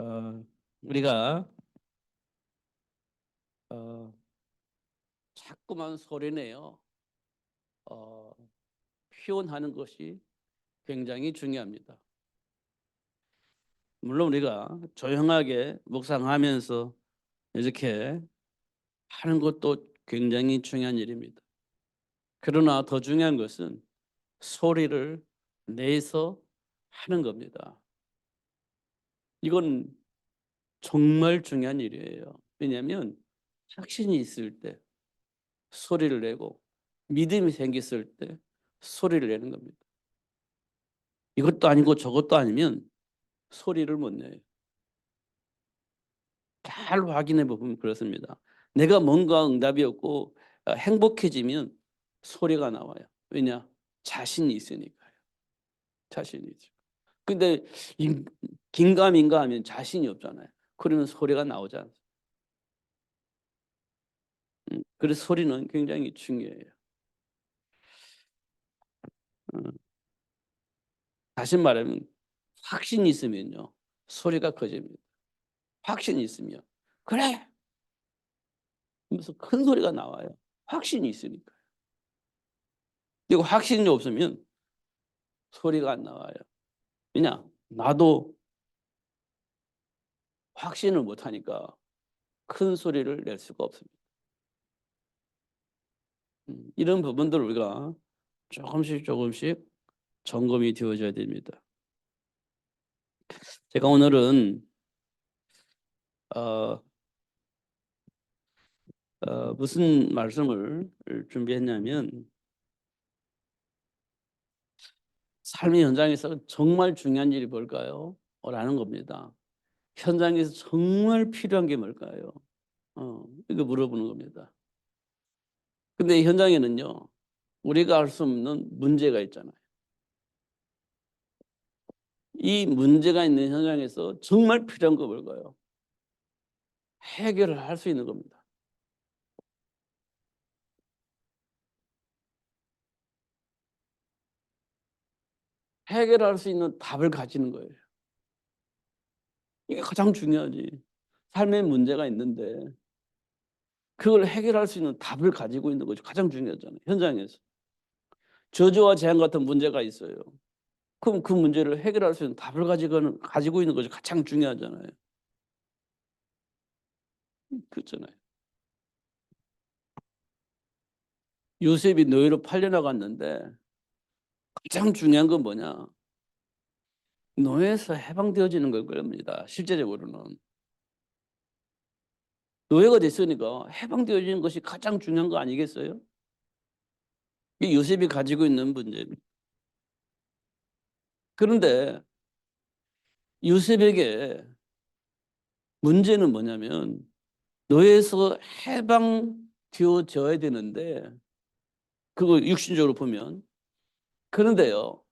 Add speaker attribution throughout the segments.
Speaker 1: 어, 우리가 어, 자꾸만 소리내요. 어, 표현하는 것이 굉장히 중요합니다. 물론 우리가 조용하게 묵상하면서 이렇게 하는 것도 굉장히 중요한 일입니다. 그러나 더 중요한 것은 소리를 내서 하는 겁니다. 이건 정말 중요한 일이에요. 왜냐하면 확신이 있을 때 소리를 내고 믿음이 생겼을 때 소리를 내는 겁니다. 이것도 아니고 저것도 아니면 소리를 못 내요. 잘 확인해 보면 그렇습니다. 내가 뭔가 응답이 없고 행복해지면 소리가 나와요. 왜냐? 자신이 있으니까요. 자신이 있죠. 근데 긴가민가 하면 자신이 없잖아요. 그러면 소리가 나오지 않아요. 그래서 소리는 굉장히 중요해요. 음, 다시 말하면 확신이 있으면요. 소리가 커집니다. 확신이 있으면 그래! 하면서 큰 소리가 나와요. 확신이 있으니까. 그리고 확신이 없으면 소리가 안 나와요. 왜냐? 나도 확신을 못하니까 큰 소리를 낼 수가 없습니다. 이런 부분들을 우리가 조금씩 점검이 되어져야 됩니다. 제가 오늘은 어, 무슨 말씀을 준비했냐면 삶의 현장에서 정말 중요한 일이 뭘까요? 라는 겁니다. 현장에서 정말 필요한 게 뭘까요? 이거 물어보는 겁니다. 근데 현장에는요, 우리가 알 수 없는 문제가 있잖아요. 이 문제가 있는 현장에서 정말 필요한 거 뭘까요? 해결을 할 수 있는 겁니다. 해결할 수 있는 답을 가지는 거예요. 이게 가장 중요하지. 삶에 문제가 있는데 그걸 해결할 수 있는 답을 가지고 있는 것이 가장 중요하잖아요. 현장에서. 저주와 재앙 같은 문제가 있어요. 그럼 그 문제를 해결할 수 있는 답을 가지고 있는 것이 가장 중요하잖아요. 그렇잖아요. 요셉이 노예로 팔려나갔는데 가장 중요한 건 뭐냐? 노예에서 해방되어지는 걸 겁니다. 실제적으로는. 노예가 됐으니까 해방되어지는 것이 가장 중요한 거 아니겠어요? 이게 요셉이 가지고 있는 문제입니다. 그런데 요셉에게 문제는 뭐냐면 노예에서 해방되어져야 되는데 그거 육신적으로 보면 그런데요.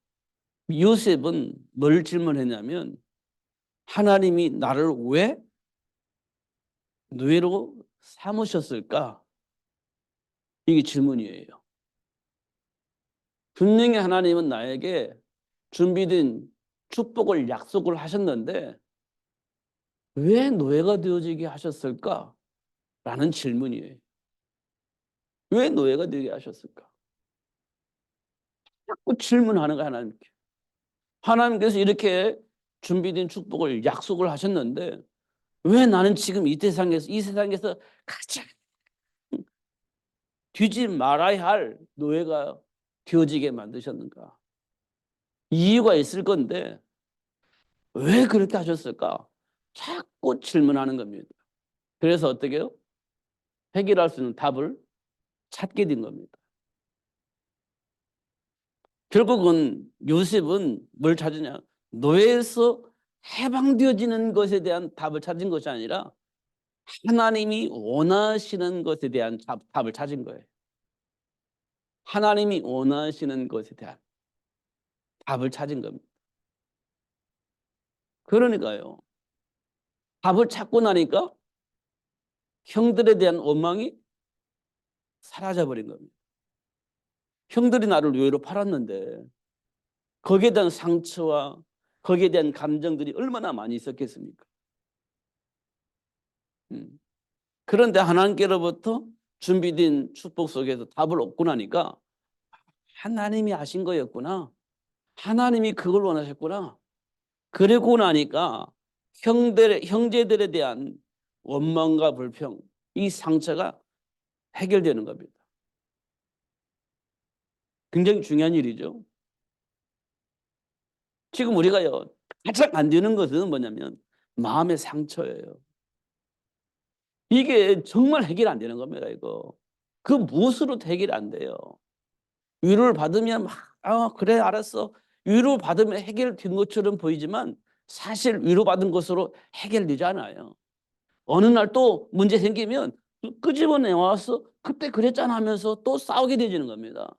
Speaker 1: 요셉은 뭘 질문했냐면 하나님이 나를 왜 노예로 삼으셨을까? 이게 질문이에요. 분명히 하나님은 나에게 준비된 축복을 약속을 하셨는데 왜 노예가 되어지게 하셨을까? 라는 질문이에요. 왜 노예가 되게 하셨을까? 자꾸 질문하는 거야, 하나님께. 하나님께서 이렇게 준비된 축복을 약속을 하셨는데 왜 나는 지금 이 세상에서 가장 되지 말아야 할 노예가 되어지게 만드셨는가? 이유가 있을 건데 왜 그렇게 하셨을까? 자꾸 질문하는 겁니다. 그래서 어떻게 해요? 해결할 수 있는 답을 찾게 된 겁니다. 결국은 요셉은 뭘 찾으냐? 노예에서 해방되어지는 것에 대한 답을 찾은 것이 아니라 하나님이 원하시는 것에 대한 답을 찾은 거예요. 하나님이 원하시는 것에 대한 답을 찾은 겁니다. 그러니까요. 답을 찾고 나니까 형들에 대한 원망이 사라져 버린 겁니다. 형들이 나를 노예로 팔았는데 거기에 대한 상처와 거기에 대한 감정들이 얼마나 많이 있었겠습니까? 음. 그런데 하나님께로부터 준비된 축복 속에서 답을 얻고 나니까 하나님이 하신 거였구나. 하나님이 그걸 원하셨구나. 그러고 나니까 형제들에 대한 원망과 불평, 이 상처가 해결되는 겁니다. 굉장히 중요한 일이죠. 지금 우리가요, 가장 안 되는 것은 뭐냐면 마음의 상처예요. 이게 정말 해결 안 되는 겁니다, 이거. 그 무엇으로도 해결이 안 돼요. 위로를 받으면 막, 그래, 알았어. 위로 받으면 해결된 것처럼 보이지만 사실 위로받은 것으로 해결되지 않아요. 어느 날 또 문제 생기면 끄집어내 와서 그때 그랬잖아 하면서 또 싸우게 되지는 겁니다.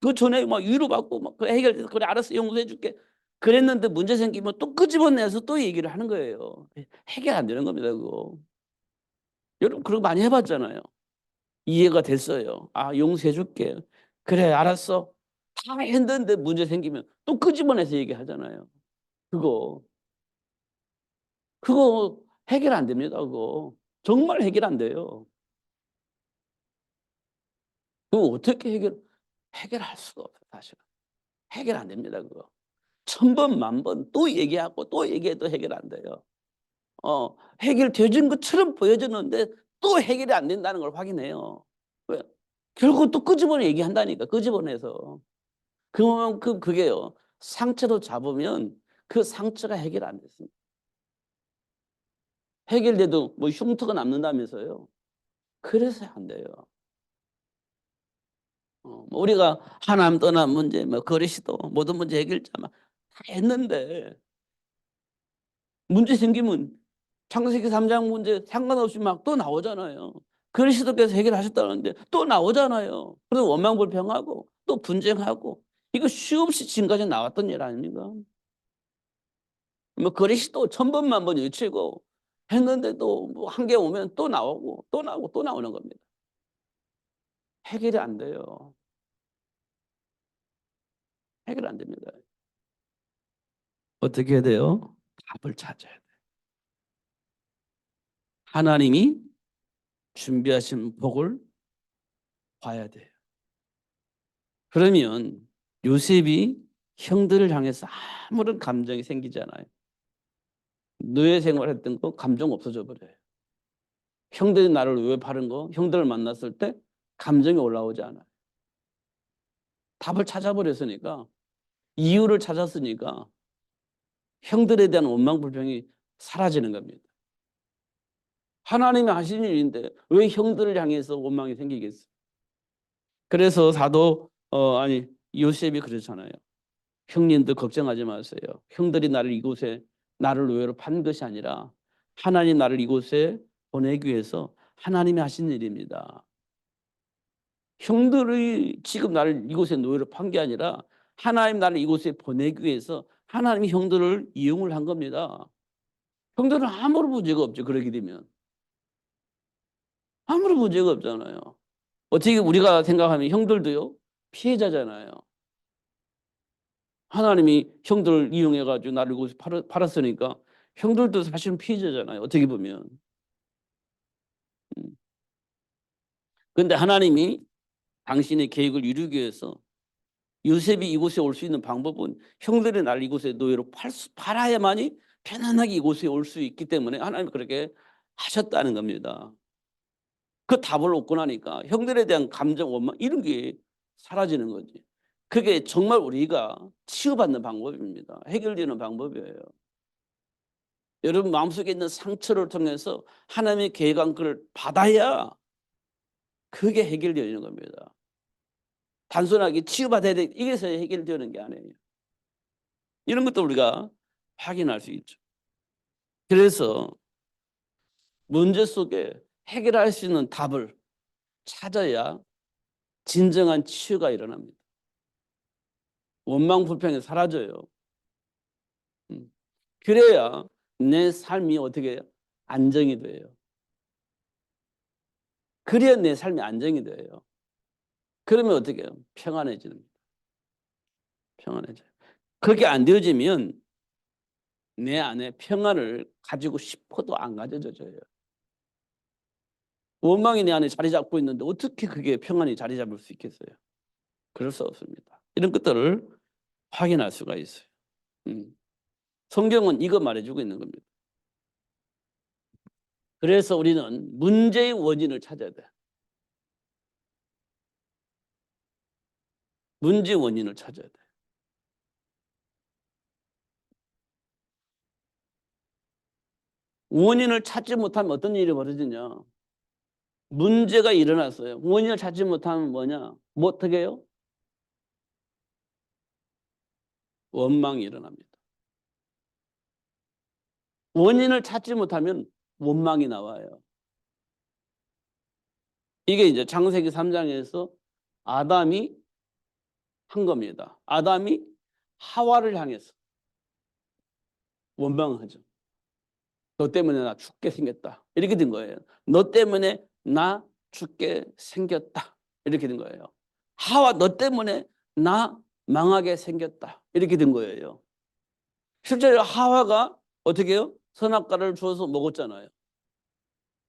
Speaker 1: 그 전에 막 위로받고 막 해결돼서 그래, 알았어, 용서해 줄게. 그랬는데 문제 생기면 또 끄집어내서 또 얘기를 하는 거예요. 해결 안 되는 겁니다, 그거. 여러분, 그런 거 많이 해봤잖아요. 이해가 됐어요. 용서해 줄게. 그래, 알았어. 다 했는데 문제 생기면 또 끄집어내서 얘기하잖아요. 그거 그거 해결 안 됩니다. 그거 정말 해결 안 돼요. 그거 어떻게 해결할 수가 없어요. 사실은 해결 안 됩니다. 그거 1000번 만번 또 얘기하고 또 얘기해도 해결 안 돼요. 해결되는 것처럼 보여졌는데 또 해결이 안 된다는 걸 확인해요. 왜? 결국 또 끄집어내 얘기한다니까. 끄집어내서 그만큼 그게요, 상처도 잡으면 그 상처가 해결 안 됐습니다. 해결돼도 뭐 흉터가 남는다면서요. 그래서 안 돼요. 뭐 우리가 하나님 떠난 문제, 뭐 거리시도 모든 문제 해결자 막 다 했는데 문제 생기면 창세기 3장 문제 상관없이 막 또 나오잖아요. 그리스도께서 해결하셨다는데 또 나오잖아요. 그래서 원망불평하고 또 분쟁하고 이거 수없이 지금까지 나왔던 일 아닙니까? 뭐 그리스도 1000번만 외치고 했는데도 뭐 한계 오면 또 나오고 또 나오고 또 나오는 겁니다. 해결이 안 돼요. 해결 안 됩니다. 어떻게 해야 돼요? 답을 찾아야 돼요. 하나님이 준비하신 복을 봐야 돼요. 그러면 요셉이 형들을 향해서 아무런 감정이 생기지 않아요. 노예 생활했던 거 감정 없어져 버려요. 형들이 나를 왜 파는 거? 형들을 만났을 때 감정이 올라오지 않아요. 답을 찾아버렸으니까, 이유를 찾았으니까 형들에 대한 원망 불평이 사라지는 겁니다. 하나님이 하신 일인데 왜 형들을 향해서 원망이 생기겠어요? 그래서 사도 요셉이 그렇잖아요. 형님들 걱정하지 마세요. 형들이 나를 이곳에 나를 노예로 판 것이 아니라 하나님 나를 이곳에 보내기 위해서 하나님이 하신 일입니다. 형들이 지금 나를 이곳에 노예로 판 게 아니라 하나님 나를 이곳에 보내기 위해서 하나님이 형들을 이용을 한 겁니다. 형들은 아무런 문제가 없죠. 그러게 되면 아무런 문제가 없잖아요. 어떻게 우리가 생각하면 형들도요, 피해자잖아요. 하나님이 형들을 이용해 가지고 나를 이곳에 팔았으니까 형들도 사실은 피해자잖아요. 어떻게 보면. 음. 그런데 하나님이 당신의 계획을 이루기 위해서 요셉이 이곳에 올 수 있는 방법은 형들이 나를 이곳에 노예로 팔아야만이 편안하게 이곳에 올 수 있기 때문에 하나님이 그렇게 하셨다는 겁니다. 그 답을 얻고 나니까 형들에 대한 감정, 원망 이런 게 사라지는 거지. 그게 정말 우리가 치유받는 방법입니다. 해결되는 방법이에요. 여러분 마음속에 있는 상처를 통해서 하나님의 계획한 것을 받아야 그게 해결되는 겁니다. 단순하게 치유받아야 돼 이게서 해결되는 게 아니에요. 이런 것도 우리가 확인할 수 있죠. 그래서 문제 속에 해결할 수 있는 답을 찾아야 진정한 치유가 일어납니다. 원망 불평이 사라져요. 그래야 내 삶이 어떻게 해요? 안정이 돼요. 그래야 내 삶이 안정이 돼요. 그러면 어떻게 해요? 평안해지는 겁니다. 평안해져요. 그렇게 안 되어지면 내 안에 평안을 가지고 싶어도 안 가져져요. 원망이 내 안에 자리 잡고 있는데 어떻게 그게 평안히 자리 잡을 수 있겠어요? 그럴 수 없습니다. 이런 것들을 확인할 수가 있어요. 성경은 이거 말해주고 있는 겁니다. 그래서 우리는 문제의 원인을 찾아야 돼. 문제의 원인을 찾아야 돼. 원인을 찾지 못하면 어떤 일이 벌어지냐? 문제가 일어났어요. 원인을 찾지 못하면 뭐냐? 뭐 어떻게 해요? 원망이 일어납니다. 원인을 찾지 못하면 원망이 나와요. 이게 이제 창세기 3장에서 아담이 한 겁니다. 아담이 하와를 향해서 원망하죠. 너 때문에 나 죽게 생겼다. 이렇게 된 거예요. 너 때문에 나 죽게 생겼다. 이렇게 된 거예요. 하와 너 때문에 나 망하게 생겼다. 이렇게 된 거예요. 실제로 하와가 어떻게 해요? 선악과를 주어서 먹었잖아요.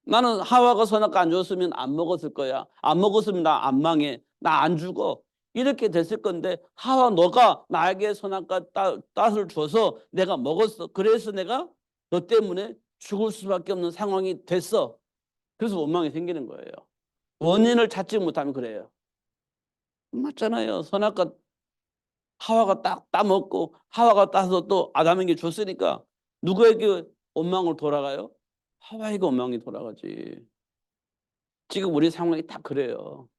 Speaker 1: 나는 하와가 선악과 안 줬으면 안 먹었을 거야. 안 먹었으면 나 안 망해. 나 안 죽어. 이렇게 됐을 건데 하와 너가 나에게 선악과 따을 줘서 내가 먹었어. 그래서 내가 너 때문에 죽을 수밖에 없는 상황이 됐어. 그래서 원망이 생기는 거예요. 원인을 찾지 못하면 그래요. 맞잖아요. 선악과 하와가 딱 따먹고 하와가 따서 또 아담에게 줬으니까 누구에게 원망을 돌아가요? 하와에게 원망이 돌아가지. 지금 우리 상황이 딱 그래요.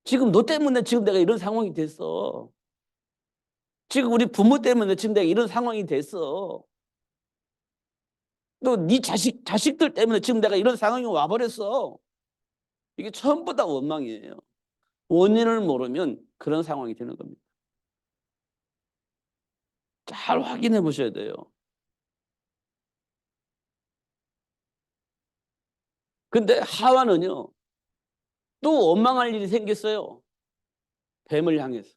Speaker 1: 지금 너 때문에 지금 내가 이런 상황이 됐어. 지금 우리 부모 때문에 지금 내가 이런 상황이 됐어. 또 네 자식들 때문에 지금 내가 이런 상황이 와버렸어. 이게 전부 다 원망이에요. 원인을 모르면 그런 상황이 되는 겁니다. 잘 확인해 보셔야 돼요. 근데 하와는요, 또 원망할 일이 생겼어요. 뱀을 향해서.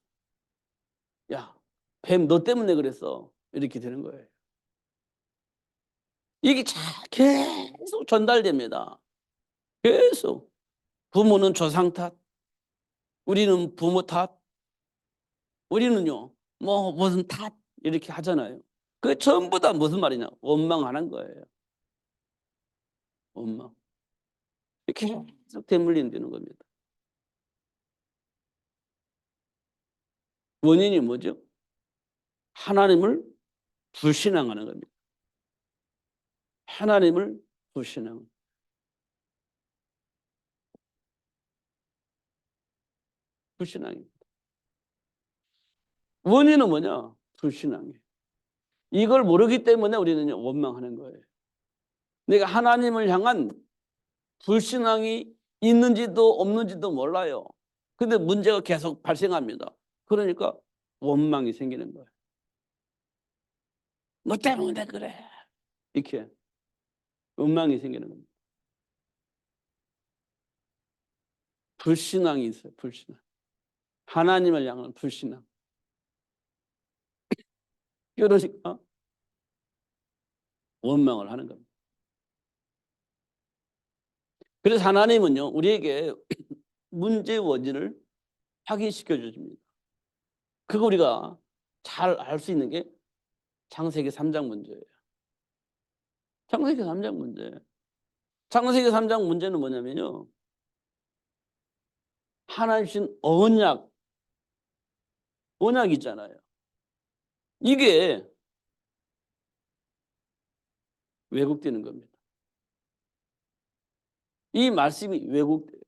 Speaker 1: 야, 뱀 너 때문에 그랬어. 이렇게 되는 거예요. 이게 계속 전달됩니다. 계속. 부모는 조상 탓, 우리는 부모 탓, 우리는요, 뭐 무슨 탓 이렇게 하잖아요. 그게 전부 다 무슨 말이냐? 원망하는 거예요. 원망. 계속 되물리는 겁니다. 원인이 뭐죠? 하나님을 불신앙하는 겁니다. 하나님을 불신앙. 불신앙입니다. 원인은 뭐냐? 불신앙이에요. 이걸 모르기 때문에 우리는 원망하는 거예요. 내가 하나님을 향한 불신앙이 있는지도 없는지도 몰라요. 근데 문제가 계속 발생합니다. 그러니까 원망이 생기는 거예요. 너 때문에 그래. 이렇게 원망이 생기는 겁니다. 불신앙이 있어요. 불신앙. 하나님을 향한 불신앙. 그러니까 원망을 하는 겁니다. 그래서 하나님은요, 우리에게 문제의 원인을 확인시켜 주십니다. 그거 우리가 잘 알 수 있는 게 창세기 3장 문제예요. 창세기 3장 문제. 창세기 3장 문제는 뭐냐면요, 하나님 주신 언약 있잖아요. 이게 왜곡되는 겁니다. 이 말씀이 왜곡돼요.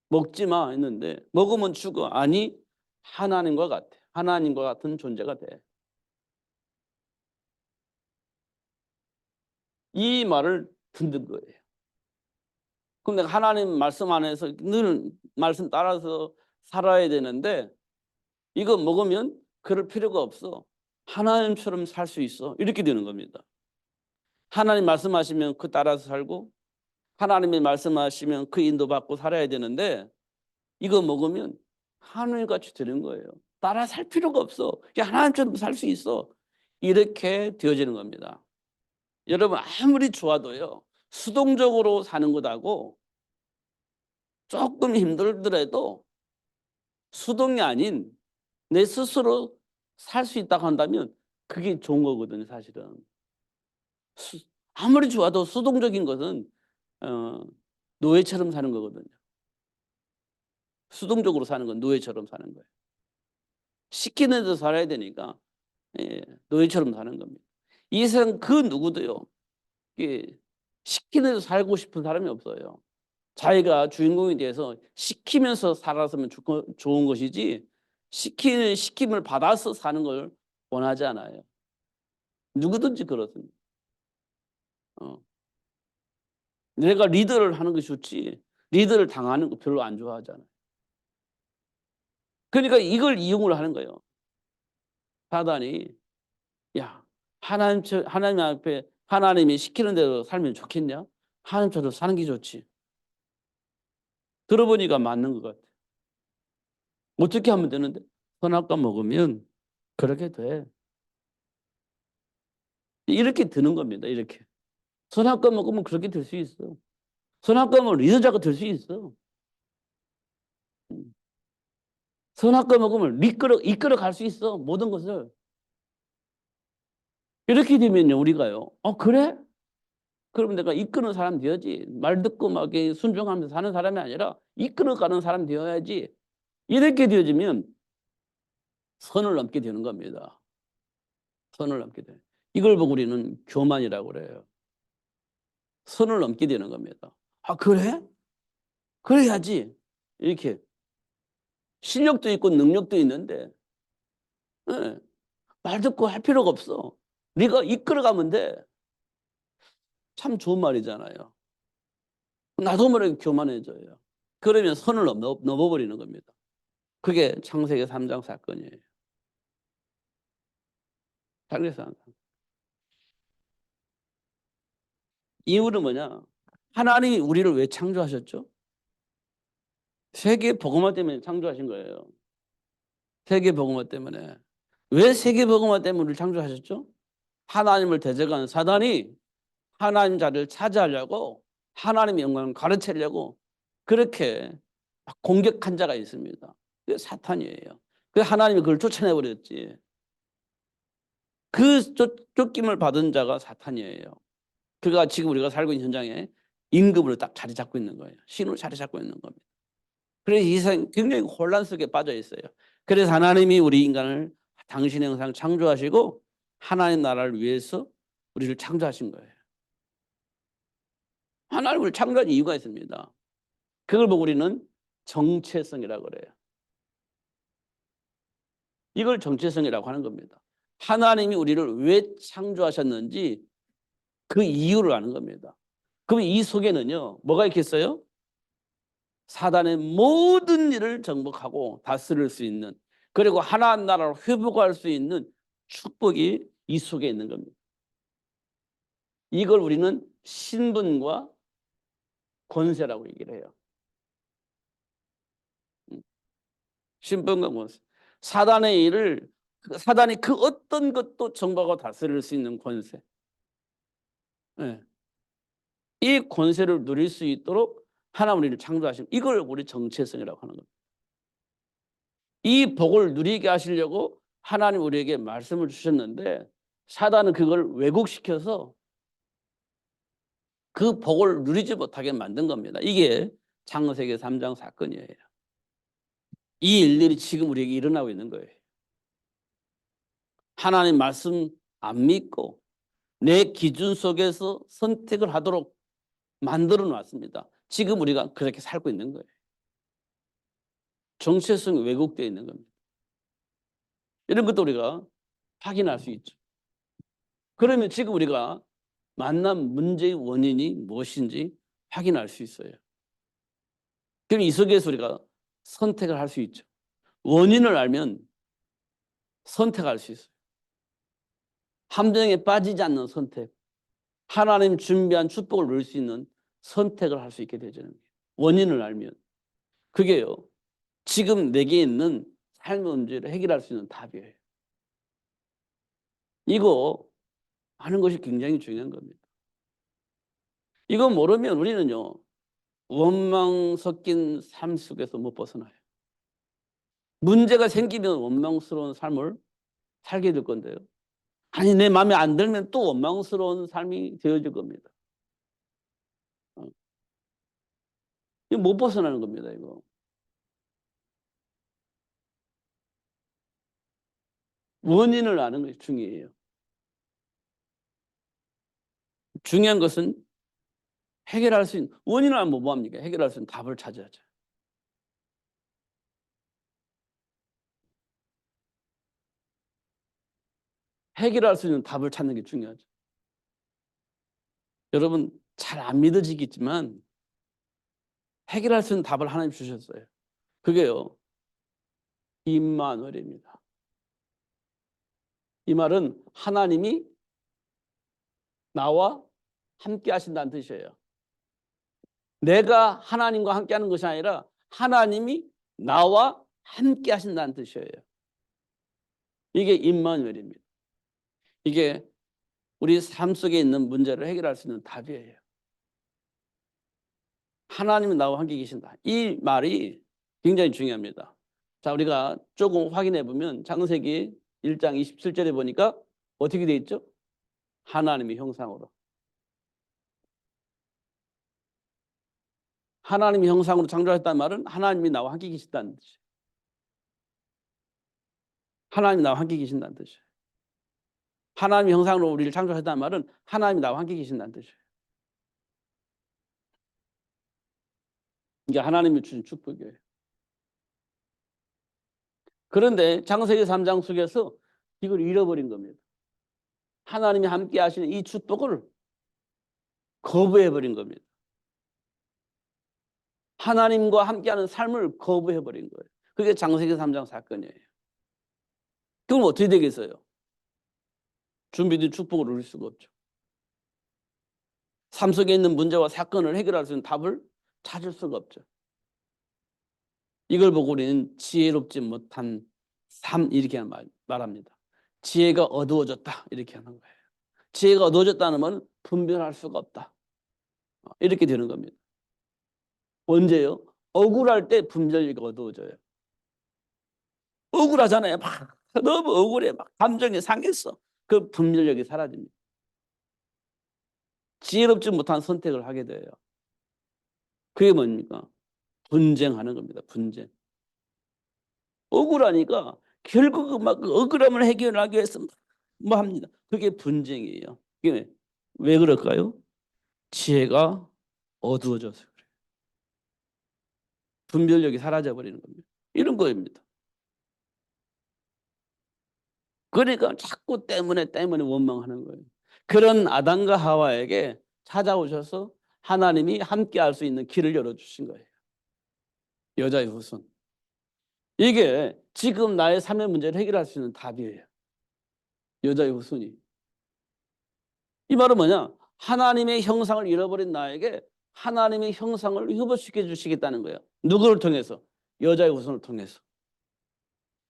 Speaker 1: 먹지 마 했는데 먹으면 죽어. 아니, 하나님과 같아. 하나님과 같은 존재가 돼. 이 말을 듣는 거예요. 그럼 내가 하나님 말씀 안에서 늘 말씀 따라서 살아야 되는데 이거 먹으면 그럴 필요가 없어. 하나님처럼 살 수 있어. 이렇게 되는 겁니다. 하나님 말씀하시면 그 따라서 살고 하나님이 말씀하시면 그 인도받고 살아야 되는데 이거 먹으면 하나님같이 되는 거예요. 따라 살 필요가 없어. 그냥 하나님처럼 살 수 있어. 이렇게 되어지는 겁니다. 여러분 아무리 좋아도요, 수동적으로 사는 것하고 조금 힘들더라도 수동이 아닌 내 스스로 살 수 있다고 한다면 그게 좋은 거거든요, 사실은. 아무리 좋아도 수동적인 것은 어, 노예처럼 사는 거거든요. 수동적으로 사는 건 노예처럼 사는 거예요. 시키는 대로 살아야 되니까 예, 노예처럼 사는 겁니다. 이 세상 그 누구도요. 이게 시키는 대로 살고 싶은 사람이 없어요. 자기가 주인공이 돼서 시키면서 살았으면 좋은 것이지 시킴을 받아서 사는 걸 원하지 않아요. 누구든지 그렇습니다. 어. 내가 리더를 하는 것이 좋지 리더를 당하는 거 별로 안 좋아하잖아요. 그러니까 이걸 이용을 하는 거예요. 사단이 야 하나님 앞에 하나님이 시키는 대로 살면 좋겠냐? 하나님처럼 사는 게 좋지. 들어보니까 맞는 것 같아. 어떻게 하면 되는데? 선악과 먹으면 그렇게 돼. 이렇게 드는 겁니다. 이렇게. 선악과 먹으면 그렇게 될 수 있어. 선악과 먹으면 리더자가 될 수 있어. 선악과 먹으면 이끌어 갈 수 있어. 모든 것을. 이렇게 되면요, 우리가요. 그래? 그러면 내가 이끄는 사람 되어야지. 말 듣고 막 순종하면서 사는 사람이 아니라 이끌어가는 사람 되어야지. 이렇게 되어지면 선을 넘게 되는 겁니다. 선을 넘게 돼. 이걸 보고 우리는 교만이라고 그래요. 선을 넘게 되는 겁니다. 그래? 그래야지. 이렇게 실력도 있고 능력도 있는데 예, 말 듣고 할 필요가 없어. 네가 이끌어가면 돼. 참 좋은 말이잖아요. 나도 모르게 교만해져요. 그러면 선을 넘어버리는 겁니다. 그게 창세기 3장 사건이에요. 창세기 3장. 이유는 뭐냐? 하나님이 우리를 왜 창조하셨죠? 세계 복음화 때문에 창조하신 거예요. 세계 복음화 때문에. 왜 세계 복음화 때문에 우리를 창조하셨죠? 하나님을 대적하는 사단이 하나님 자리를 차지하려고 하나님의 영광을 가르치려고 그렇게 공격한 자가 있습니다. 그게 사탄이에요. 그 하나님이 그걸 쫓아내버렸지. 그 쫓김을 받은 자가 사탄이에요. 그가 지금 우리가 살고 있는 현장에 임금으로 딱 자리 잡고 있는 거예요. 신으로 자리 잡고 있는 겁니다. 그래서 이 세상 굉장히 혼란 속에 빠져 있어요. 그래서 하나님이 우리 인간을 당신의 형상 창조하시고 하나님 나라를 위해서 우리를 창조하신 거예요. 하나님을 창조한 이유가 있습니다. 그걸 보고 우리는 정체성이라고 그래요. 이걸 정체성이라고 하는 겁니다. 하나님이 우리를 왜 창조하셨는지 그 이유를 아는 겁니다. 그럼 이 속에는요, 뭐가 있겠어요? 사단의 모든 일을 정복하고 다스릴 수 있는, 그리고 하나님 나라를 회복할 수 있는 축복이 이 속에 있는 겁니다. 이걸 우리는 신분과 권세라고 얘기를 해요. 신분과 권세. 사단의 일을 사단이 그 어떤 것도 정복하고 다스릴 수 있는 권세. 네. 이 권세를 누릴 수 있도록 하나님 우리를 창조하신 이걸 우리 정체성이라고 하는 겁니다. 이 복을 누리게 하시려고 하나님 우리에게 말씀을 주셨는데 사단은 그걸 왜곡시켜서 그 복을 누리지 못하게 만든 겁니다. 이게 창세기 3장 사건이에요. 이 일들이 지금 우리에게 일어나고 있는 거예요. 하나님 말씀 안 믿고 내 기준 속에서 선택을 하도록 만들어 놨습니다. 지금 우리가 그렇게 살고 있는 거예요. 정체성이 왜곡되어 있는 겁니다. 이런 것도 우리가 확인할 수 있죠. 그러면 지금 우리가 만난 문제의 원인이 무엇인지 확인할 수 있어요. 그럼 이 속에서 우리가 선택을 할 수 있죠. 원인을 알면 선택할 수 있어요. 함정에 빠지지 않는 선택. 하나님 준비한 축복을 누릴 수 있는 선택을 할 수 있게 되잖아요. 원인을 알면. 그게요. 지금 내게 있는 삶의 문제를 해결할 수 있는 답이에요. 이거 아는 것이 굉장히 중요한 겁니다. 이거 모르면 우리는요. 원망 섞인 삶 속에서 못 벗어나요. 문제가 생기면 원망스러운 삶을 살게 될 건데요. 아니, 내 마음에 안 들면 또 원망스러운 삶이 되어질 겁니다. 이거 못 벗어나는 겁니다, 이거. 원인을 아는 것이 중요해요. 중요한 것은 해결할 수 있는, 원인을 알면 뭐 합니까? 해결할 수 있는 답을 찾아야죠. 해결할 수 있는 답을 찾는 게 중요하죠. 여러분, 잘 안 믿어지겠지만 해결할 수 있는 답을 하나님 주셨어요. 그게요, 임마누엘입니다. 이 말은 하나님이 나와 함께 하신다는 뜻이에요. 내가 하나님과 함께 하는 것이 아니라 하나님이 나와 함께 하신다는 뜻이에요. 이게 임마누엘입니다. 이게 우리 삶 속에 있는 문제를 해결할 수 있는 답이에요. 하나님은 나와 함께 계신다. 이 말이 굉장히 중요합니다. 자, 우리가 조금 확인해 보면 창세기 1장 27절에 보니까 어떻게 돼 있죠? 하나님의 형상으로. 하나님의 형상으로 창조했다는 말은 하나님이 나와 함께 계신다는 뜻이에요. 하나님이 나와 함께 계신다는 뜻이에요. 하나님의 형상으로 우리를 창조했다는 말은 하나님이 나와 함께 계신다는 뜻이에요. 이게 하나님이 주신 축복이에요. 그런데 창세기 3장 속에서 이걸 잃어버린 겁니다. 하나님이 함께 하시는 이 축복을 거부해버린 겁니다. 하나님과 함께하는 삶을 거부해버린 거예요. 그게 창세기 3장 사건이에요. 그럼 어떻게 되겠어요? 준비된 축복을 누릴 수가 없죠. 삶 속에 있는 문제와 사건을 해결할 수 있는 답을 찾을 수가 없죠. 이걸 보고 우리는 지혜롭지 못한 삶, 이렇게 말합니다. 지혜가 어두워졌다, 이렇게 하는 거예요. 지혜가 어두워졌다는 건 분별할 수가 없다, 이렇게 되는 겁니다. 언제요? 억울할 때 분별력이 어두워져요. 억울하잖아요. 막 너무 억울해, 막 감정이 상했어. 그 분별력이 사라집니다. 지혜롭지 못한 선택을 하게 돼요. 그게 뭡니까? 분쟁하는 겁니다. 분쟁. 억울하니까 결국 막 그 억울함을 해결하기 위해서 뭐 합니다. 그게 분쟁이에요. 그게 왜 그럴까요? 지혜가 어두워져서 그래요. 분별력이 사라져 버리는 겁니다. 이런 거입니다. 그러니까 자꾸 때문에 원망하는 거예요. 그런 아담과 하와에게 찾아오셔서 하나님이 함께 할 수 있는 길을 열어주신 거예요. 여자의 후손. 이게 지금 나의 삶의 문제를 해결할 수 있는 답이에요. 여자의 후손이. 이 말은 뭐냐? 하나님의 형상을 잃어버린 나에게 하나님의 형상을 회복시켜 주시겠다는 거예요. 누구를 통해서? 여자의 후손을 통해서.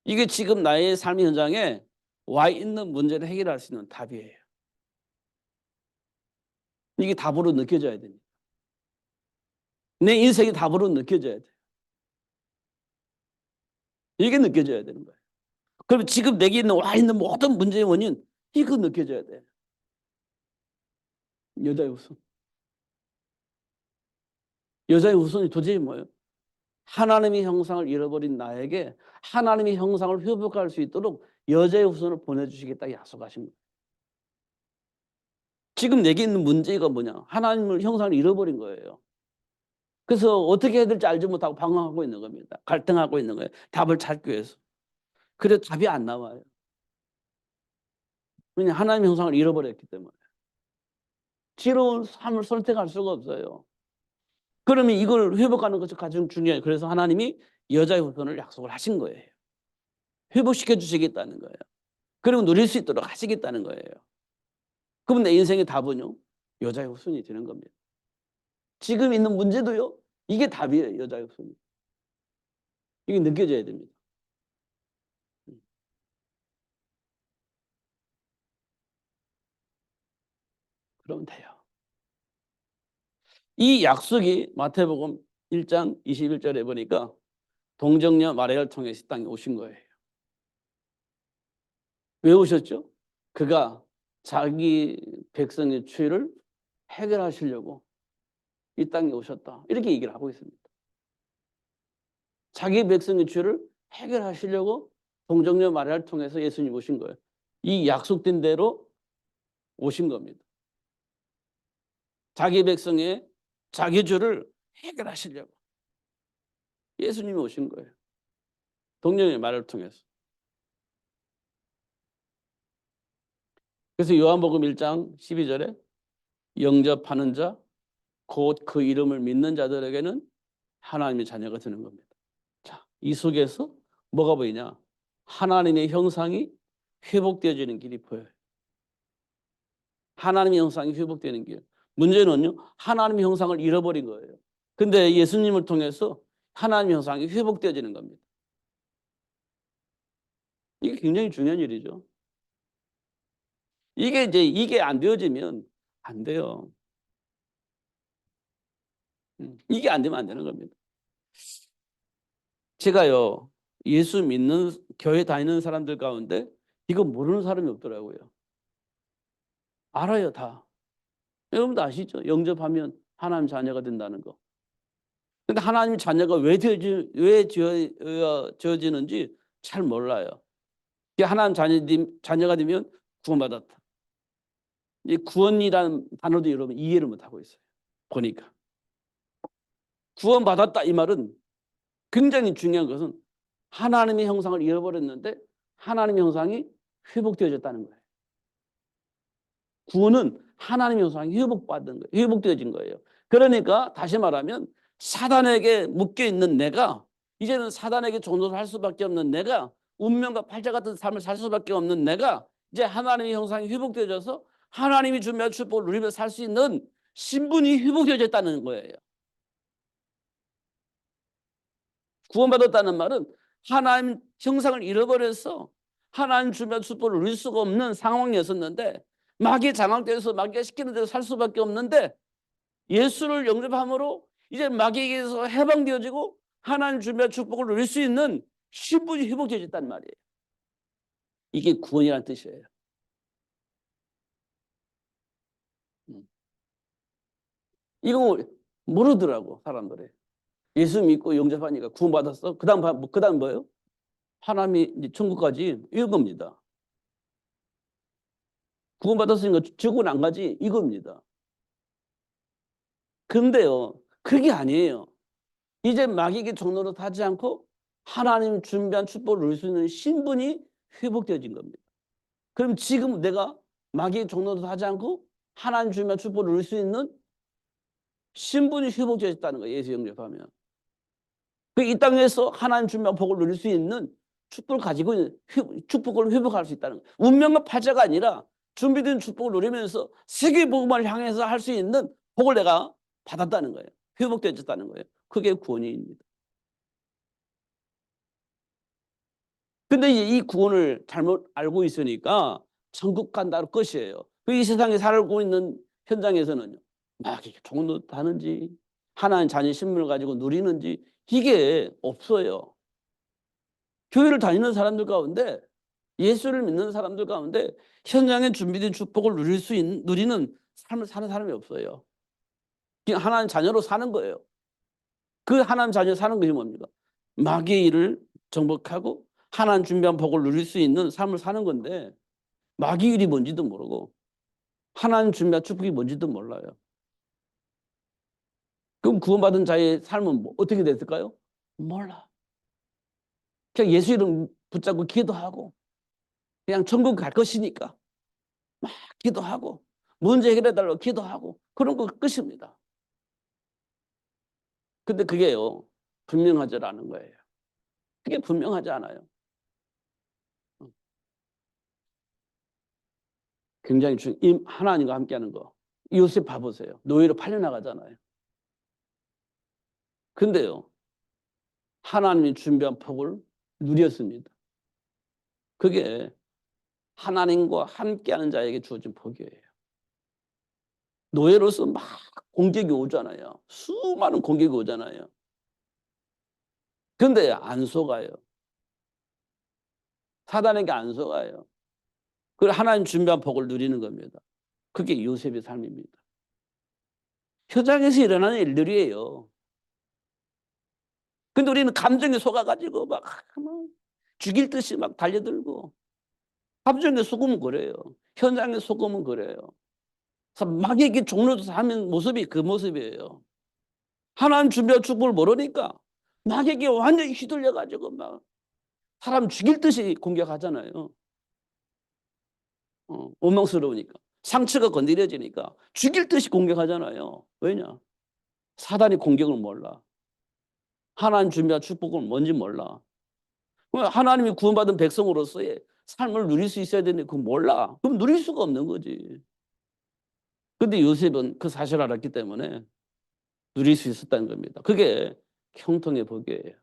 Speaker 1: 이게 지금 나의 삶의 현장에 와 있는 문제를 해결할 수 있는 답이에요. 이게 답으로 느껴져야 됩니다. 내 인생이 답으로 느껴져야 돼요. 이게 느껴져야 되는 거예요. 그럼 지금 내게 와 있는 모든 문제의 원인, 이거 느껴져야 돼요. 여자의 후손. 여자의 후손이 도대체 뭐예요? 하나님의 형상을 잃어버린 나에게 하나님의 형상을 회복할 수 있도록 여자의 후손을 보내주시겠다 약속하신 거예요. 지금 내게 있는 문제가 뭐냐? 하나님의 형상을 잃어버린 거예요. 그래서 어떻게 해야 될지 알지 못하고 방황하고 있는 겁니다. 갈등하고 있는 거예요. 답을 찾기 위해서. 그래도 답이 안 나와요. 왜냐? 하나님의 형상을 잃어버렸기 때문에. 지혜로운 삶을 선택할 수가 없어요. 그러면 이걸 회복하는 것이 가장 중요해요. 그래서 하나님이 여자의 후손을 약속을 하신 거예요. 회복시켜 주시겠다는 거예요. 그리고 누릴 수 있도록 하시겠다는 거예요. 그럼 내 인생의 답은요? 여자의 후손이 되는 겁니다. 지금 있는 문제도요? 이게 답이에요. 여자의 후손이. 이게 느껴져야 됩니다. 그러면 돼요. 이 약속이 마태복음 1장 21절에 보니까 동정녀 마리아를 통해서 이 땅에 오신 거예요. 왜 오셨죠? 그가 자기 백성의 죄를 해결하시려고 이 땅에 오셨다. 이렇게 얘기를 하고 있습니다. 자기 백성의 죄를 해결하시려고 동정녀 마리아를 통해서 예수님 오신 거예요. 이 약속된 대로 오신 겁니다. 자기 백성의 자기 죄를 해결하시려고 예수님이 오신 거예요. 동정녀 마리아를 통해서. 그래서 요한복음 1장 12절에 영접하는 자, 곧 그 이름을 믿는 자들에게는 하나님의 자녀가 되는 겁니다. 자, 이 속에서 뭐가 보이냐? 하나님의 형상이 회복되어지는 길이 보여요. 하나님의 형상이 회복되는 길. 문제는요, 하나님의 형상을 잃어버린 거예요. 근데 예수님을 통해서 하나님의 형상이 회복되어지는 겁니다. 이게 굉장히 중요한 일이죠. 이게 안 되어지면 안 돼요. 이게 안 되면 안 되는 겁니다. 제가요, 예수 믿는 교회 다니는 사람들 가운데 이거 모르는 사람이 없더라고요. 알아요, 다. 여러분도 아시죠? 영접하면 하나님 자녀가 된다는 거. 근데 하나님 자녀가 왜 지어지는지 잘 몰라요. 하나님 자녀가 되면 구원받았다. 이 구원이라는 단어도 여러분 이해를 못하고 있어요. 보니까. 구원받았다 이 말은 굉장히 중요한 것은 하나님의 형상을 잃어버렸는데 하나님의 형상이 회복되어졌다는 거예요. 구원은 하나님의 형상이 회복받은 거예요. 회복되어진 거예요. 그러니까 다시 말하면 사단에게 묶여있는 내가 이제는 사단에게 종노를 할 수밖에 없는 내가 운명과 팔자 같은 삶을 살 수밖에 없는 내가 이제 하나님의 형상이 회복되어져서 하나님이 준비한 축복을 누리며 살 수 있는 신분이 회복되어졌다는 거예요. 구원받았다는 말은 하나님 형상을 잃어버려서 하나님 주변 축복을 누릴 수가 없는 상황이었었는데 마귀에 장악돼서 마귀가 시키는 대로 살 수밖에 없는데 예수를 영접함으로 이제 마귀에게서 해방되어지고 하나님 주변 축복을 누릴 수 있는 신분이 회복되어졌단 말이에요. 이게 구원이라는 뜻이에요. 이거 모르더라고 사람들이. 예수 믿고 영접하니까 구원받았어. 그다음 뭐예요? 하나님이 이제 천국 가지 이겁니다. 구원받았으니까 지옥은 안 가지 이겁니다. 근데요, 그게 아니에요. 이제 마귀에게 종노릇 하지 않고 하나님 준비한 축복을 누릴 수 있는 신분이 회복되어진 겁니다. 그럼 지금 내가 마귀의 종노릇 하지 않고 하나님 준비한 축복을 누릴 수 있는 신분이 회복되어졌다는 거예요. 예수 영접하면. 이 땅에서 하나님 준비한 복을 누릴 수 있는 축복을 가지고 있는 축복을 회복할 수 있다는 거예요. 운명과 팔자가 아니라 준비된 축복을 누리면서 세계 복음을 향해서 할 수 있는 복을 내가 받았다는 거예요. 회복되어졌다는 거예요. 그게 구원입니다. 근데 이 구원을 잘못 알고 있으니까 천국 간다는 것이에요. 이 세상에 살고 있는 현장에서는요, 막 이렇게 종도 하는지 하나님 자녀 신분을 가지고 누리는지 이게 없어요. 교회를 다니는 사람들 가운데 예수를 믿는 사람들 가운데 현장에 준비된 축복을 누리는 삶을 사는 사람이 없어요. 그냥 하나님 자녀로 사는 거예요. 그 하나님 자녀 사는 것이 뭡니까? 마귀의 일을 정복하고 하나님 준비한 복을 누릴 수 있는 삶을 사는 건데 마귀의 일이 뭔지도 모르고 하나님 준비한 축복이 뭔지도 몰라요. 그럼 구원받은 자의 삶은 어떻게 됐을까요? 몰라. 그냥 예수 이름 붙잡고 기도하고 그냥 천국 갈 것이니까 막 기도하고 문제 해결해달라고 기도하고 그런 거 끝입니다. 근데 그게요 분명하지 않은 거예요. 그게 분명하지 않아요. 굉장히 하나님과 함께하는 거. 요셉 봐보세요. 노예로 팔려나가잖아요. 근데요 하나님이 준비한 복을 누렸습니다. 그게 하나님과 함께하는 자에게 주어진 복이에요. 노예로서 막 공격이 오잖아요. 수많은 공격이 오잖아요. 근데 안 속아요. 사단에게 안 속아요. 그걸 하나님 준비한 복을 누리는 겁니다. 그게 요셉의 삶입니다. 현장에서 일어나는 일들이에요. 근데 우리는 감정에 속아가지고 막 죽일 듯이 막 달려들고, 감정에 속으면 그래요. 현장에 속으면 그래요. 그래서 마귀에게 종로서 하는 모습이 그 모습이에요. 하나님 준비한 축복을 모르니까 마귀에게 완전히 휘둘려가지고 막 사람 죽일 듯이 공격하잖아요. 원망스러우니까. 상처가 건드려지니까 죽일 듯이 공격하잖아요. 왜냐? 사단이 공격을 몰라. 하나님 준비한 축복은 뭔지 몰라. 하나님이 구원받은 백성으로서의 삶을 누릴 수 있어야 되는데 그거 몰라. 그럼 누릴 수가 없는 거지. 근데 요셉은 그 사실을 알았기 때문에 누릴 수 있었다는 겁니다. 그게 형통의 복이에요.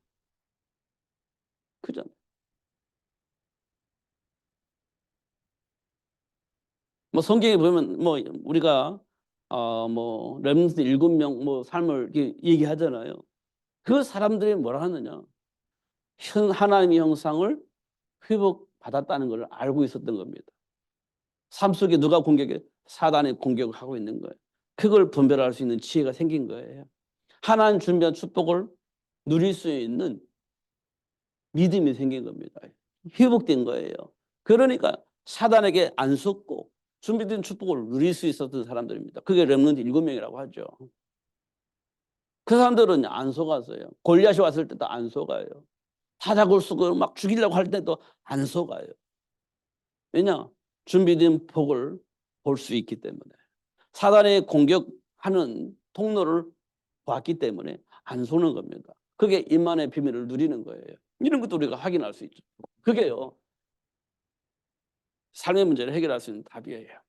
Speaker 1: 그죠? 뭐 성경에 보면 뭐 우리가 뭐 렘넌트 7명 뭐 삶을 얘기하잖아요. 그 사람들이 뭐라 하느냐? 하나님의 형상을 회복받았다는 걸 알고 있었던 겁니다. 삶 속에 누가 공격해? 사단의 공격을 하고 있는 거예요. 그걸 분별할 수 있는 지혜가 생긴 거예요. 하나님 준비한 축복을 누릴 수 있는 믿음이 생긴 겁니다. 회복된 거예요. 그러니까 사단에게 안 속고 준비된 축복을 누릴 수 있었던 사람들입니다. 그게 렘넌트 7명이라고 하죠. 그 사람들은 안 속았어요. 골리앗이 왔을 때도 안 속아요. 사자굴 쓰고 막 죽이려고 할 때도 안 속아요. 왜냐? 준비된 복을 볼 수 있기 때문에. 사단의 공격하는 통로를 봤기 때문에 안 속는 겁니다. 그게 임만의 비밀을 누리는 거예요. 이런 것도 우리가 확인할 수 있죠. 그게요, 삶의 문제를 해결할 수 있는 답이에요.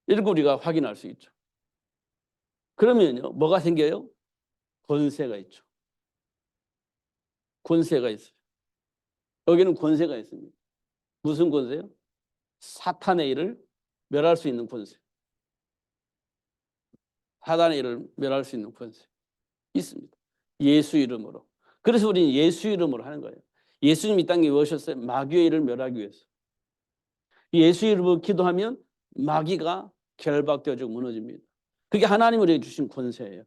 Speaker 1: 이런 거 우리가 확인할 수 있죠. 그러면요, 뭐가 생겨요? 권세가 있죠. 권세가 있어요. 여기는 권세가 있습니다. 무슨 권세요? 사탄의 일을 멸할 수 있는 권세. 사단의 일을 멸할 수 있는 권세 있습니다. 예수 이름으로. 그래서 우리는 예수 이름으로 하는 거예요. 예수님이 이 땅에 왜 오셨어요? 마귀의 일을 멸하기 위해서. 예수 이름으로 기도하면 마귀가 결박되어지고 무너집니다. 그게 하나님 우리에게 주신 권세예요.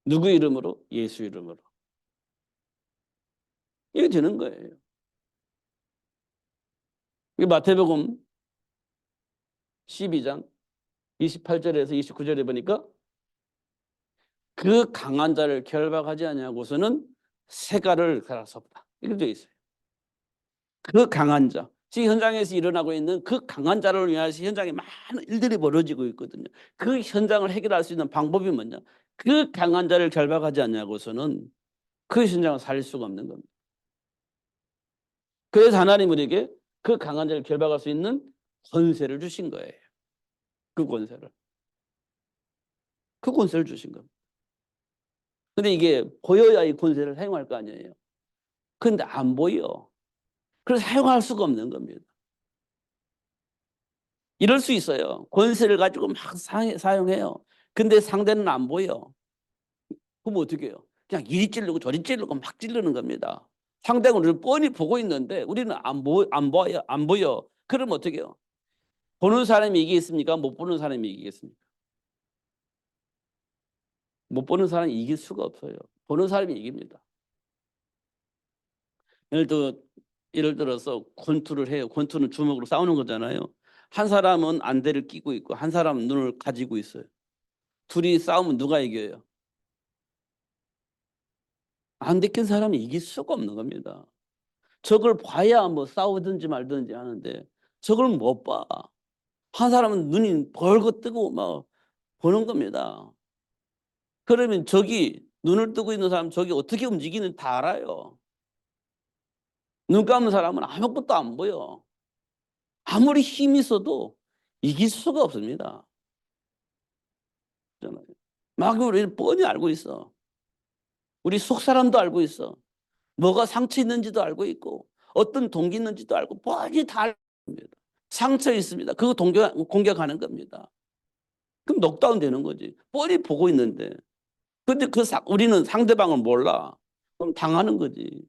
Speaker 1: 누구 이름으로? 예수 이름으로. 이게 되는 거예요. 마태복음 12장 28절에서 29절에 보니까 그 강한 자를 결박하지 아니하고서는 새가를 갈아 섭다. 이렇게 되어 있어요. 그 강한 자. 지금 현장에서 일어나고 있는 그 강한 자를 위해서 현장에 많은 일들이 벌어지고 있거든요. 그 현장을 해결할 수 있는 방법이 뭐냐? 그 강한 자를 결박하지 않냐고서는 그 현장을 살릴 수가 없는 겁니다. 그래서 하나님 우리에게 그 강한 자를 결박할 수 있는 권세를 주신 거예요. 그 권세를. 그 권세를 주신 겁니다. 근데 이게 보여야 이 권세를 사용할 거 아니에요. 그런데 안 보여. 그래서 사용할 수가 없는 겁니다. 이럴 수 있어요. 권세를 가지고 막 사용해요. 근데 상대는 안 보여. 그럼 어떻게 해요? 그냥 이리 찌르고 저리 찌르고 막 찌르는 겁니다. 상대가 우리를 뻔히 보고 있는데 우리는 안 보여. 그럼 어떻게 해요? 보는 사람이 이기겠습니까? 못 보는 사람이 이기겠습니까? 못 보는 사람이 이길 수가 없어요. 보는 사람이 이깁니다. 예를 들어서 권투를 해요. 권투는 주먹으로 싸우는 거잖아요. 한 사람은 안대를 끼고 있고 한 사람은 눈을 가지고 있어요. 둘이 싸우면 누가 이겨요? 안대 낀 사람이 이길 수가 없는 겁니다. 저걸 봐야 뭐 싸우든지 말든지 하는데 저걸 못 봐. 한 사람은 눈이 벌겋 뜨고 막 보는 겁니다. 그러면 저기 눈을 뜨고 있는 사람 저기 어떻게 움직이는지 다 알아요. 눈 감은 사람은 아무것도 안 보여. 아무리 힘이 있어도 이길 수가 없습니다. 막 우리는 뻔히 알고 있어. 우리 속 사람도 알고 있어. 뭐가 상처 있는지도 알고 있고 어떤 동기 있는지도 알고 뻔히 다 알고 있습니다. 상처 있습니다. 그거 공격하는 겁니다. 그럼 넉다운 되는 거지. 뻔히 보고 있는데. 근데 우리는 상대방을 몰라. 그럼 당하는 거지.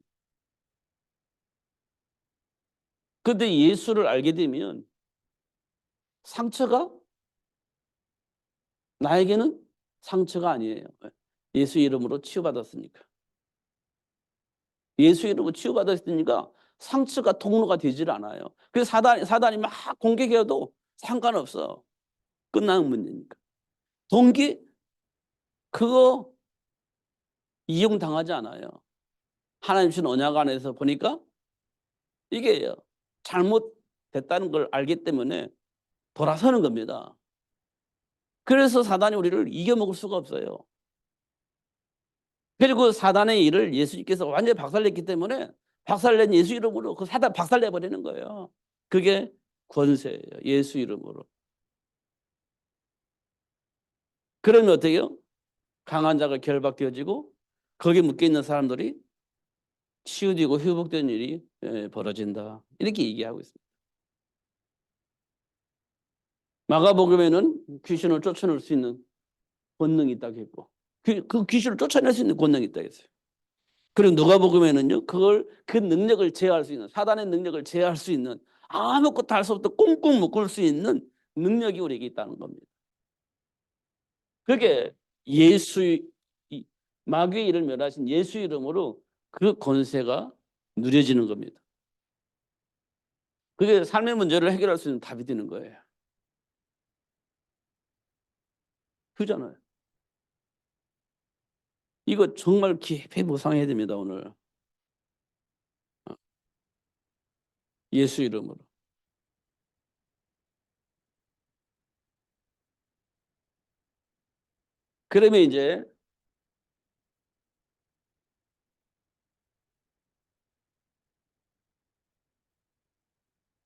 Speaker 1: 근데 예수를 알게 되면 상처가 나에게는 상처가 아니에요. 예수 이름으로 치유받았으니까. 예수 이름으로 치유받았으니까 상처가 통로가 되질 않아요. 그래서 사단이 막 공격해도 상관없어. 끝나는 문제니까. 동기 그거 이용당하지 않아요. 하나님 주신 언약 안에서 보니까 이게 잘못됐다는 걸 알기 때문에 돌아서는 겁니다. 그래서 사단이 우리를 이겨먹을 수가 없어요. 그리고 사단의 일을 예수님께서 완전히 박살냈기 때문에 박살낸 예수 이름으로 그 사단 박살내버리는 거예요. 그게 권세예요. 예수 이름으로. 그러면 어떻게 해요? 강한 자가 결박되어지고 거기에 묶여있는 사람들이 치유되고 회복되는 일이 벌어진다. 이렇게 얘기하고 있습니다. 마가복음에는 귀신을 쫓아낼 수 있는 권능이 있다고 했고 그 귀신을 쫓아낼 수 있는 권능이 있다고 했어요. 그리고 누가복음에는요. 그 능력을 제어할 수 있는 사단의 능력을 제어할 수 있는 아무것도 할 수 없도 꽁꽁 묶을 수 있는 능력이 우리에게 있다는 겁니다. 그게 마귀의 일을 멸하신 예수 이름으로 그 권세가 누려지는 겁니다. 그게 삶의 문제를 해결할 수 있는 답이 되는 거예요. 그잖아요. 이거 정말 깊이 묵상해야 됩니다. 오늘 예수 이름으로. 그러면 이제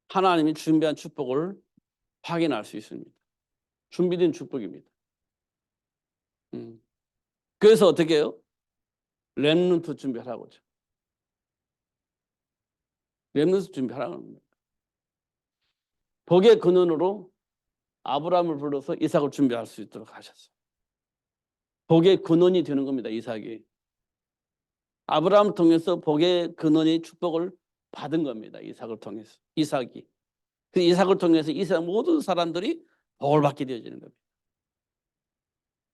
Speaker 1: 하나님이 준비한 축복을 확인할 수 있습니다. 준비된 축복입니다. 그래서 어떻게 해요? 렘넌트 준비하라고죠. 렘넌트 준비하라는 겁니다. 복의 근원으로 아브라함을 불러서 이삭을 준비할 수 있도록 하셨어요. 복의 근원이 되는 겁니다. 이삭이. 아브라함을 통해서 복의 근원의 축복을 받은 겁니다. 이삭을 통해서. 이삭이. 그 이삭을 통해서 이스라엘 모든 사람들이 복을 받게 되어지는 겁니다.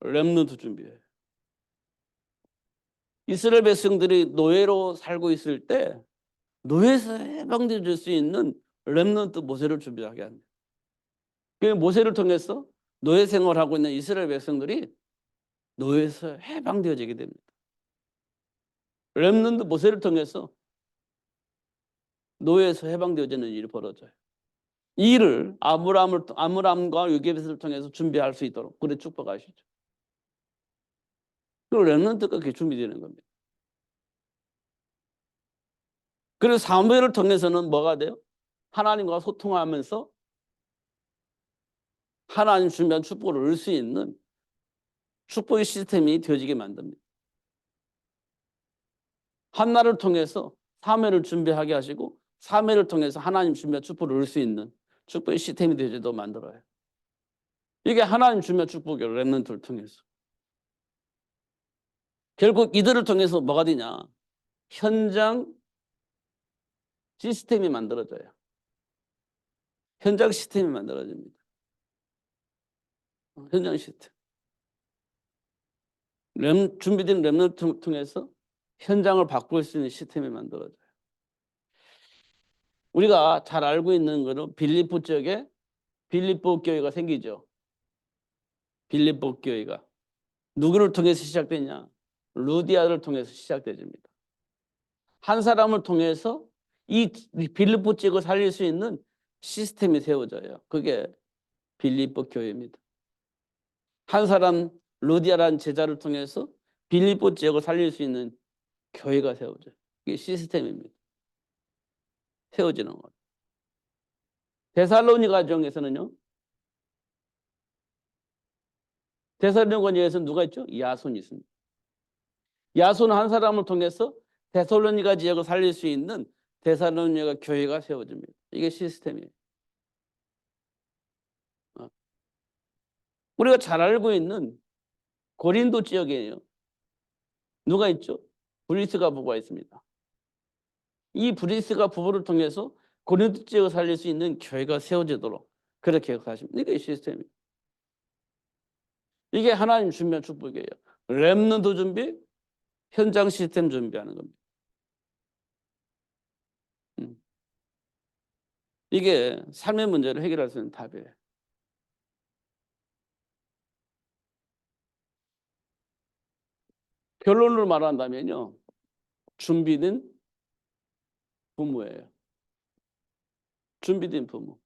Speaker 1: 렘넌트 준비해요. 이스라엘 백성들이 노예로 살고 있을 때 노예에서 해방될 수 있는 렘넌트 모세를 준비하게 합니다. 그 모세를 통해서 노예 생활하고 있는 이스라엘 백성들이 노예에서 해방되어지게 됩니다. 렘넌트 모세를 통해서 노예에서 해방되어지는 일이 벌어져요. 이 일을 아브라함과 요게벳을 통해서 준비할 수 있도록 그래 축복하시죠. 그 렘넌트가 그렇게 준비되는 겁니다. 그래서 사무엘을 통해서는 뭐가 돼요? 하나님과 소통하면서 하나님 준비한 축복을 얻을 수 있는 축복의 시스템이 되어지게 만듭니다. 한나를 통해서 사무엘을 준비하게 하시고 사무엘을 통해서 하나님 준비한 축복을 얻을 수 있는 축복의 시스템이 되어지도록 만들어요. 이게 하나님 준비한 축복이에요. 렘넌트를 통해서. 결국 이들을 통해서 뭐가 되냐? 현장 시스템이 만들어져요. 현장 시스템이 만들어집니다. 현장 시스템. 준비된 렘넌트를 통해서 현장을 바꿀 수 있는 시스템이 만들어져요. 우리가 잘 알고 있는 거는 빌립보 지역에 빌립보 교회가 생기죠. 빌립보 교회가. 누구를 통해서 시작되냐? 루디아를 통해서 시작되집니다. 한 사람을 통해서 이 빌립보 지역을 살릴 수 있는 시스템이 세워져요. 그게 빌립보 교회입니다. 한 사람 루디아라는 제자를 통해서 빌립보 지역을 살릴 수 있는 교회가 세워져요. 이게 시스템입니다. 세워지는 것. 데살로니가 지역에서는요. 데살로니가에서는 누가 있죠? 야손이 있습니다. 야손 한 사람을 통해서 데살로니가 지역을 살릴 수 있는 데살로니가 교회가 세워집니다. 이게 시스템이에요. 우리가 잘 알고 있는 고린도 지역이에요. 누가 있죠? 브리스가 부부가 있습니다. 이 브리스가 부부를 통해서 고린도 지역을 살릴 수 있는 교회가 세워지도록 그렇게 하십니다. 이게 시스템이에요. 이게 하나님 준비한 축복이에요. 렘넌트 준비, 현장 시스템 준비하는 겁니다. 이게 삶의 문제를 해결할 수 있는 답이에요. 결론으로 말한다면요, 준비된 부모예요. 준비된 부모.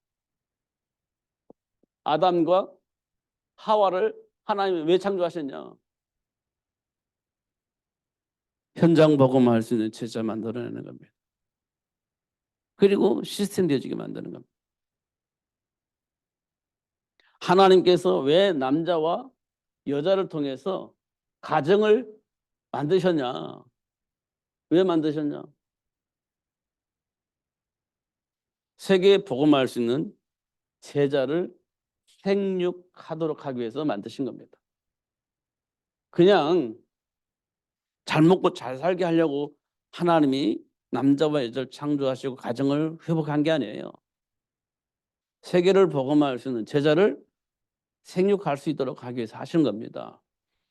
Speaker 1: 아담과 하와를 하나님이 왜 창조하셨냐? 현장 복음할 수 있는 제자 만들어내는 겁니다. 그리고 시스템 되어지게 만드는 겁니다. 하나님께서 왜 남자와 여자를 통해서 가정을 만드셨냐? 왜 만드셨냐? 세계에 복음할 수 있는 제자를 생육하도록 하기 위해서 만드신 겁니다. 그냥 잘 먹고 잘 살게 하려고 하나님이 남자와 여자를 창조하시고 가정을 회복한 게 아니에요. 세계를 복음할 수 있는 제자를 생육할 수 있도록 하기 위해서 하신 겁니다.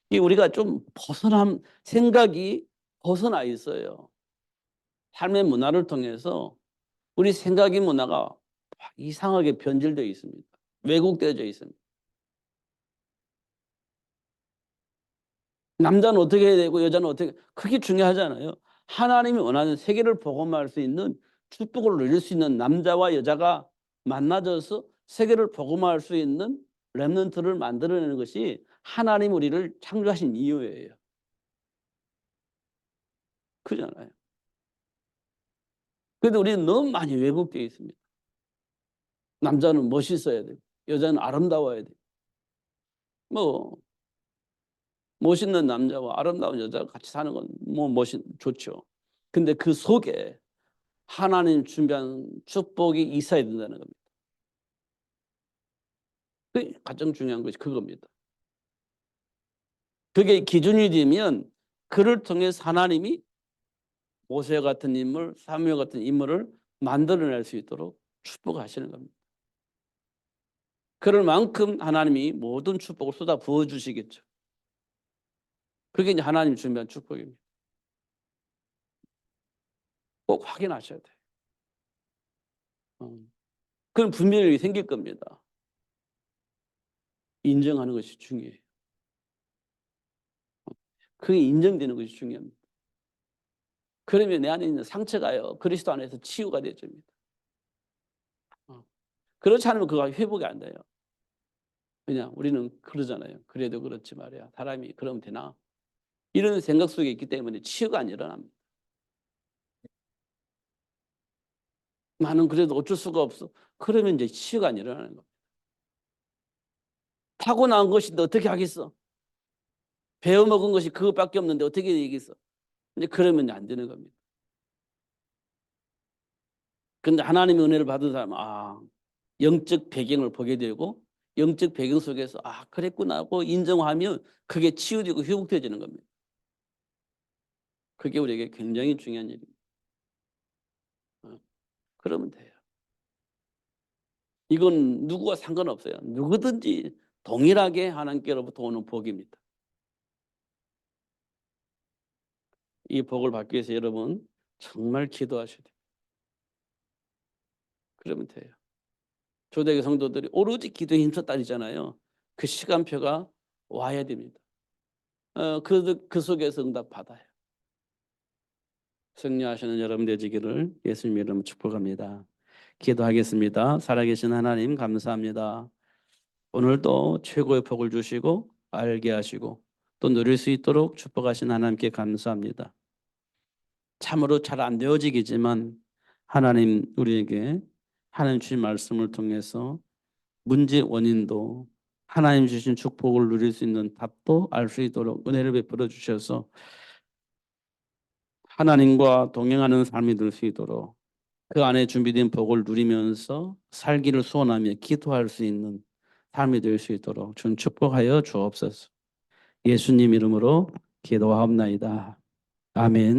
Speaker 1: 이 우리가 좀 생각이 벗어나 있어요. 삶의 문화를 통해서 우리 생각의 문화가 이상하게 변질되어 있습니다. 왜곡되어져 있습니다. 남자는 어떻게 해야 되고 여자는 어떻게, 그게 중요하잖아요. 하나님이 원하는 세계를 복음할 수 있는 축복을 누릴 수 있는 남자와 여자가 만나져서 세계를 복음할 수 있는 렘넌트를 만들어내는 것이 하나님 우리를 창조하신 이유예요. 그잖아요. 그런데 우리는 너무 많이 왜곡되어 있습니다. 남자는 멋있어야 되고 여자는 아름다워야 돼요. 뭐 멋있는 남자와 아름다운 여자가 같이 사는 건 좋죠. 근데 그 속에 하나님 준비한 축복이 있어야 된다는 겁니다. 그게 가장 중요한 것이 그겁니다. 그게 기준이 되면 그를 통해서 하나님이 모세 같은 인물, 사무엘 같은 인물을 만들어낼 수 있도록 축복하시는 겁니다. 그럴 만큼 하나님이 모든 축복을 쏟아 부어주시겠죠. 그게 이제 하나님 준비한 축복입니다. 꼭 확인하셔야 돼요. 그런 분별이 생길 겁니다. 인정하는 것이 중요해요. 그게 인정되는 것이 중요합니다. 그러면 내 안에 있는 상처가요, 그리스도 안에서 치유가 되어집니다. 그렇지 않으면 그거 회복이 안 돼요. 그냥 우리는 그러잖아요. 그래도 그렇지 말이야. 사람이 그러면 되나? 이런 생각 속에 있기 때문에 치유가 안 일어납니다. 나는 그래도 어쩔 수가 없어. 그러면 이제 치유가 안 일어나는 겁니다. 타고난 것인데 어떻게 하겠어? 배워먹은 것이 그것밖에 없는데 어떻게 되겠어? 이제 그러면 안 되는 겁니다. 근데 하나님의 은혜를 받은 사람은 영적 배경을 보게 되고 영적 배경 속에서 그랬구나 하고 인정하면 그게 치유되고 회복되어지는 겁니다. 그게 우리에게 굉장히 중요한 일입니다. 그러면 돼요. 이건 누구와 상관없어요. 누구든지 동일하게 하나님께로부터 오는 복입니다. 이 복을 받기 위해서 여러분 정말 기도하셔야 돼요. 그러면 돼요. 초대교회 성도들이 오로지 기도에 힘썼다잖아요. 그 시간표가 와야 됩니다. 그 속에서 응답 받아요. 승리하시는 여러분 되시기를 예수님 이름으로 축복합니다. 기도하겠습니다. 살아계신 하나님 감사합니다. 오늘도 최고의 복을 주시고 알게 하시고 또 누릴 수 있도록 축복하신 하나님께 감사합니다. 참으로 잘 안 되어지겠지만 하나님 우리에게 하나님 주신 말씀을 통해서 문제 원인도 하나님 주신 축복을 누릴 수 있는 답도 알 수 있도록 은혜를 베풀어 주셔서 하나님과 동행하는 삶이 될 수 있도록 그 안에 준비된 복을 누리면서 살기를 소원하며 기도할 수 있는 삶이 될 수 있도록 주님 축복하여 주옵소서. 예수님 이름으로 기도하옵나이다. 아멘.